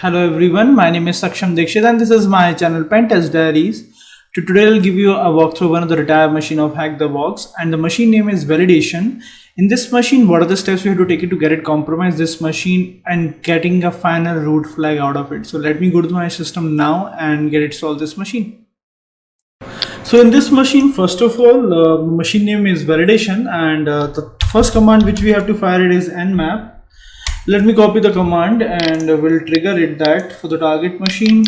Hello everyone, my name is DIXIT and this is my channel Pentest Diaries. Today I'll give you a walkthrough of one of the retired machine of HackTheBox, and the machine name is Validation. In this machine, what are the steps we have to take it to get it compromise this machine and getting a final root flag out of it. So let me go to my system now and get it solve this machine. So in this machine, first of all, machine name is Validation, and the first command which we have to fire it is nmap. Let me copy the command and we'll trigger it that for the target machine.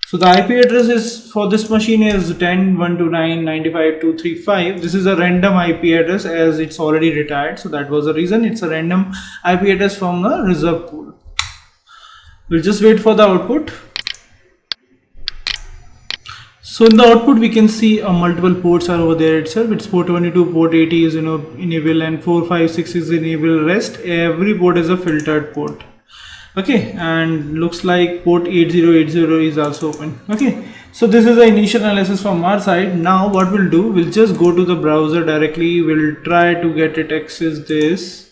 So the IP address is for this machine is 10.129.95.235. This is a random IP address as it's already retired. So that was the reason it's a random IP address from the reserve pool. We'll just wait for the output. So in the output we can see multiple ports are over there itself. It's port 22, port 80 is enable, and 456 is enable. Rest every port is a filtered port. Okay, and looks like port 8080 is also open. Okay, so this is the initial analysis from our side. Now what we'll do, we'll just go to the browser directly. We'll try to get it access this.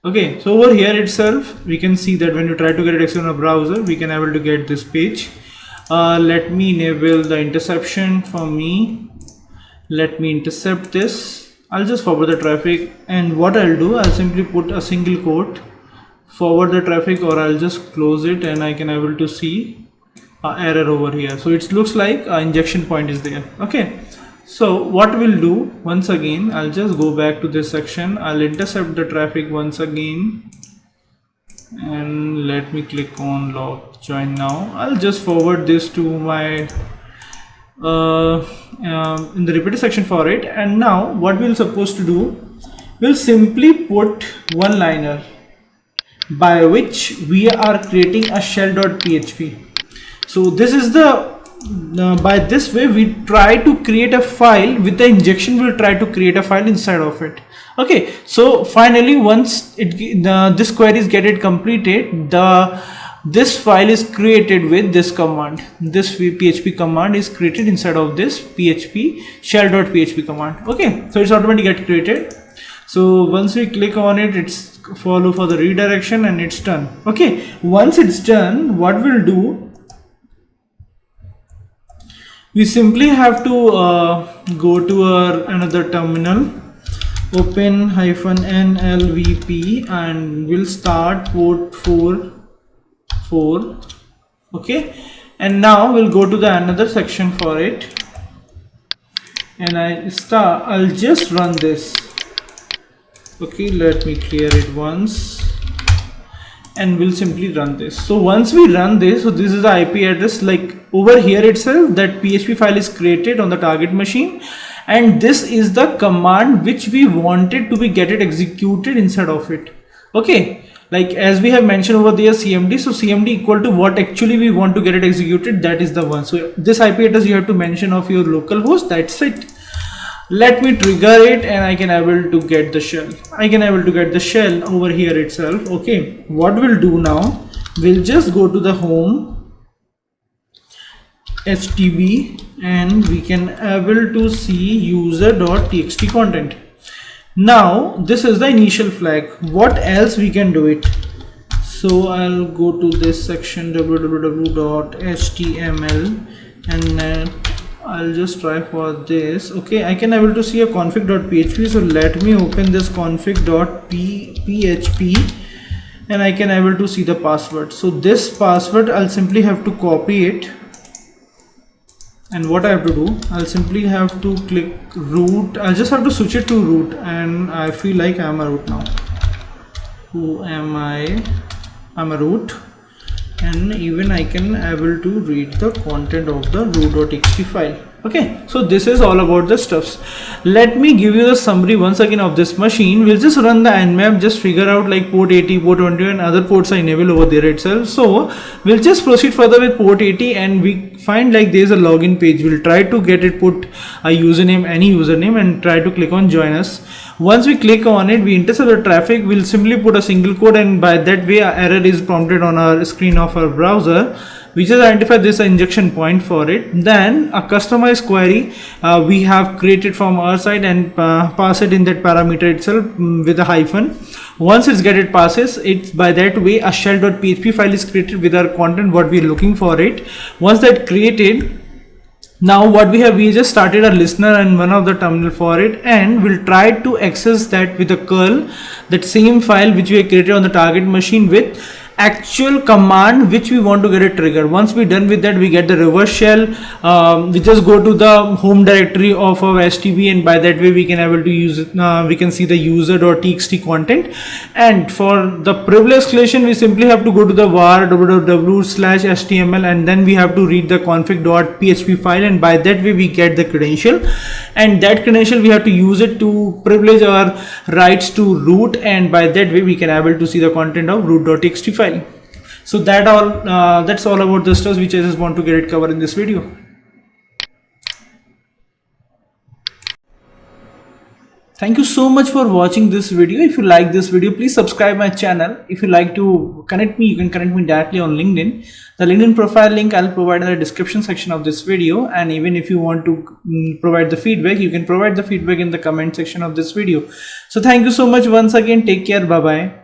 Okay, so over here itself we can see that when you try to get it access on a browser, we can able to get this page. Let me enable the interception for me. Let me intercept this. I'll just forward the traffic, and what I'll do, I'll simply put a single quote, forward the traffic, or I'll just close it and I can able to see error over here. So it looks like injection point is there. Okay, so what we'll do, once again I'll just go back to this section. I'll intercept the traffic once again, and let me click on log join now. I'll just forward this to my in the repeater section for it. And now what we're supposed to do, we'll simply put one liner by which we are creating a shell.php. so this is the by this way we try to create a file. With the injection we'll try to create a file inside of it. Okay, so finally once this queries get it completed, this file is created with this command. This php command is created inside of this php shell.php command. Okay, so it's automatically get created. So once we click on it, it's follow for the redirection and it's done. Okay, once it's done, what we'll do, we simply have to go to our another terminal, open -nlvp, and we'll start port 4. Okay, and now we'll go to the another section for it, and I'll just run this. Okay, let me clear it once, and we'll simply run this. So once we run this, so this is the IP address, like over here itself, that PHP file is created on the target machine, and this is the command which we wanted to be get it executed inside of it. Okay, like as we have mentioned over there, cmd, so cmd equal to what actually we want to get it executed, that is the one. So this IP address you have to mention of your local host, that's it. Let me trigger it and I can able to get the shell. I can able to get the shell over here itself. Okay, what we'll do now, we'll just go to the home htb, and we can able to see user.txt content. Now this is the initial flag. What else we can do it? So I'll go to this section www.html, and I'll just try for this. Okay, I can able to see a config.php. so let me open this config.php, and I can able to see the password. So this password I'll simply have to copy it, and what I have to do, I'll simply have to click root. I'll just have to switch it to root, and I feel like I'm a root now. Who am I? I'm a root, and even I can able to read the content of the root.txt file. Okay, so this is all about the stuffs. Let me give you the summary once again of this machine. We'll just run the nmap, just figure out like port 80, port 20 and other ports are enabled over there itself. So we'll just proceed further with port 80, and we find like there's a login page. We'll try to get it, put a username, any username, and try to click on join us. Once we click on it, we intercept the traffic. We'll simply put a single quote, and by that way our error is prompted on our screen of our browser. we just identify this injection point for it. Then a customized query we have created from our side and pass it in that parameter itself with a hyphen. Once it's get it passes, it's by that way a shell.php file is created with our content what we're looking for it. Once that created, now what we have, we just started a listener and one of the terminal for it, and we'll try to access that with a curl, that same file which we have created on the target machine with actual command which we want to get a trigger. Once we're done with that, we get the reverse shell. We just go to the home directory of our STB, and by that way we can able to use it. We can see the user.txt content, and for the privilege escalation we simply have to go to the var www/html, and then we have to read the config.php file, and by that way we get the credential, and that credential we have to use it to privilege our rights to root, and by that way we can able to see the content of root.txt file. So that's all about the stuff which I just want to get it covered in this video. Thank you so much for watching this video. If you like this video, please subscribe my channel. If you like to connect me, you can connect me directly on LinkedIn. The LinkedIn profile link I'll provide in the description section of this video, and even if you want to provide the feedback, you can provide the feedback in the comment section of this video. So thank you so much once again. Take care. Bye bye.